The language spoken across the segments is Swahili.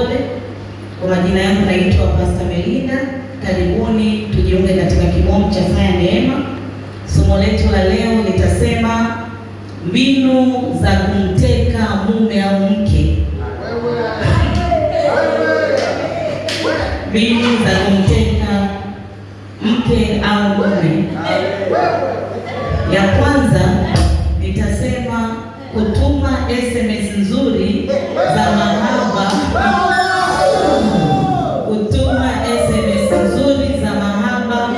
Kitole. Kwa majina yangu naitwa Pastor Melinda. Karibuni tujiunge katika kimomo cha Faya Neema. Somo letu la leo litasema mbinu za kumteka mume au mke. Mbinu za kumteka mke au mume. Ya kwanza nitasema kutuma SMS nzuri za mahaba. Kutuma SMS nzuri za mahaba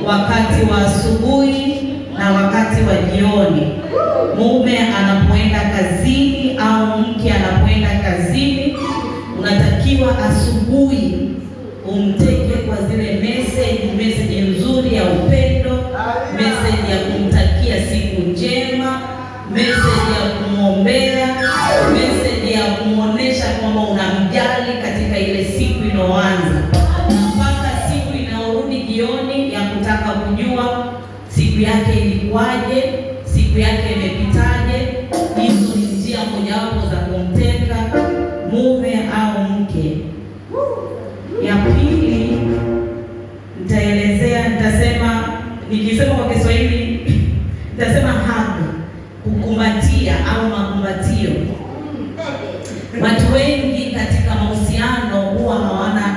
wakati wa asubuhi na wakati wa jioni. Mume anapoenda kazini au mke anapoenda kazini, unatakiwa asubuhi umteke kwa zile message nzuri ya upendo, message ya kumtakia siku njema, message ya kumwombea, message ya kumuonesha kwamba unamjali katika ile siku inoanza, mpaka siku inaorudi jioni ya kutaka kujua siku yake ilikuwaje, siku yake imepitaje. Hizo ni njia mojawapo za kumteka mume au mke. Ya pili nitasema nikisema kwa Kiswahili nitasema hug, kukumbatia au makumbatio. Watu wengi katika mahusiano huwa hawana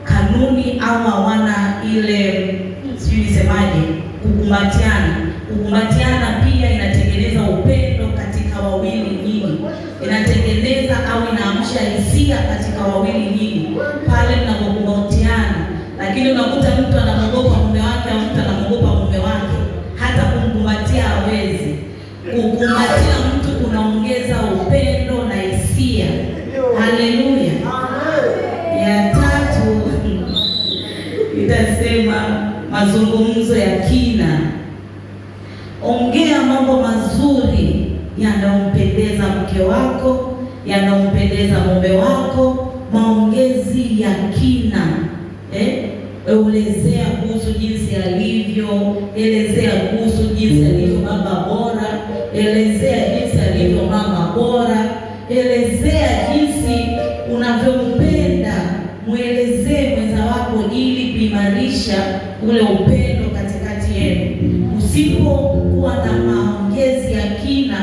kanuni au hawana ile, sijui nisemaje, kukumbatiana. Kukumbatiana pia inatengeneza upendo katika wawili nyinyi, inatengeneza au inaamsha hisia katika wawili nyinyi pale mnapokumbatiana. Lakini unakuta mtu anamogopa mume wake au mtu anamogopa mume wake, hata kumkumbatia hawezi. Kukumbatia mtu kunaongeza upendo na hisia. Haleluya. Ya tatu nitasema mazungumzo ya kina. Ongea mambo mazuri yanayompendeza mke wako, yanayompendeza mume wako, maongezi ya kina. Elezea kuhusu jinsi alivyo, elezea kuhusu jinsi alivyo baba bora, elezea jinsi alivyo mama bora, elezea jinsi unavyompenda. Muelezee mwenza wako ili kuimarisha ule upendo katikati yenu. Usipokuwa na maongezi ya kina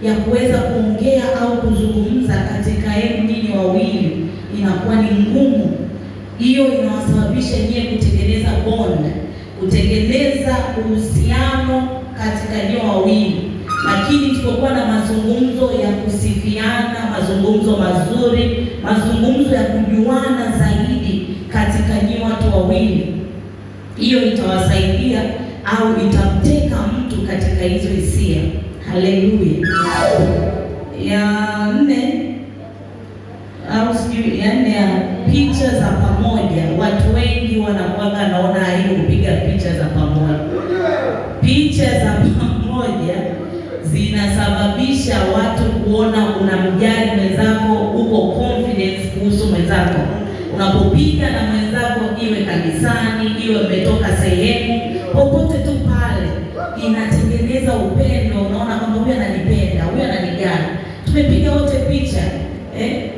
ya kuweza kuongea au kuzungumza katika yenu ninyi wawili, inakuwa ni ngumu. Hiyo inawasababisha nyie kutengeneza bond, kutengeneza uhusiano katika nyie wawili. Lakini tukokuwa na mazungumzo ya kusifiana, mazungumzo mazuri, mazungumzo ya kujuana zaidi katika nyie watu wawili, hiyo itawasaidia au itamteka mtu katika hizo hisia. Haleluya. Ya nne ya picha za pamoja. Watu wengi wanakuwa naona aibu kupiga picha za pamoja. Picha za pamoja zinasababisha watu kuona unamjali mwenzako, uko confidence kuhusu mwenzako. Unapopiga na mwenzako, iwe kanisani, iwe umetoka sehemu, popote tu pale, inatengeneza upendo. Unaona kwamba huyu ananipenda, huyu ananijali. Tumepiga wote picha.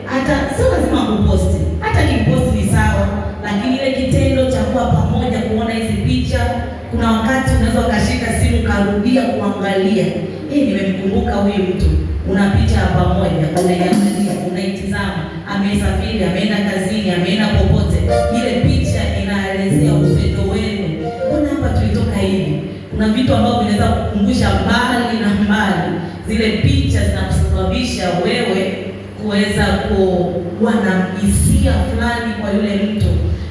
Hata sio lazima kuposti, hata kiposti ni sawa, lakini ile kitendo cha kuwa pamoja, kuona hizi picha, kuna wakati unaweza ukashika simu karudia kuangalia, nimemkumbuka huyu mtu. Una picha ya pamoja, unaiangalia, unaitizama, amesafiri, ameenda kazini, ameenda popote. Ile picha inaelezea upendo wenu. Mbona hapa tulitoka hivi? Kuna vitu ambavyo vinaweza kukumbusha mbali na mbali. Zile picha zinakusababisha wewe kuweza kuwa na hisia fulani kwa yule mtu.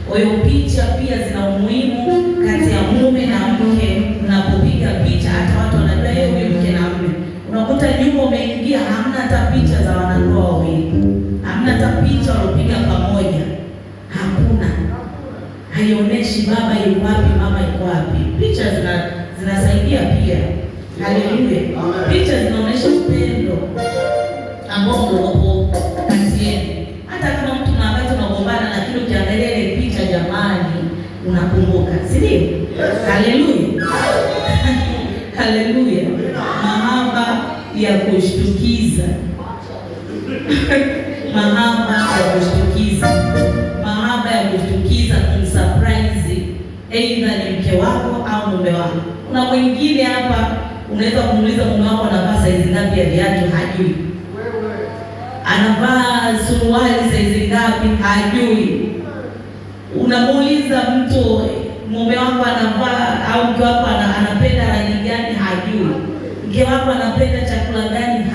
Kwa hiyo picha pia zina umuhimu kati ya mume na mke. Unapopiga picha, hata watu wanajua huyu mke na mume. Unakuta nyumba umeingia, hamna hata picha za wanandoa wawili, hamna hata picha walopiga pamoja, hakuna. Haionyeshi baba yuko wapi, mama yuko wapi. Picha zinasaidia pia. Haleluya. Picha zinaonyesha upendo ambao uko kati yenu. Hata kama mtu na wakati unagombana, lakini ukiangalia ile picha, jamani, unakumbuka, si ndio? Haleluya. Haleluya. Mahaba ya kushtukiza. mahaba ya kushtukiza, mahaba ya kushtukiza, kumsurprise aidha ni mke wako au mume wako. Kuna mwingine hapa unaweza kumuuliza mume wako anavaa saizi ngapi ya viatu, hajui. Anavaa suruali saizi ngapi, hajui. Unamuuliza mtu mume wako anavaa au mke wako anapenda rangi gani, hajui. Mke wako anapenda chakula gani, hajui.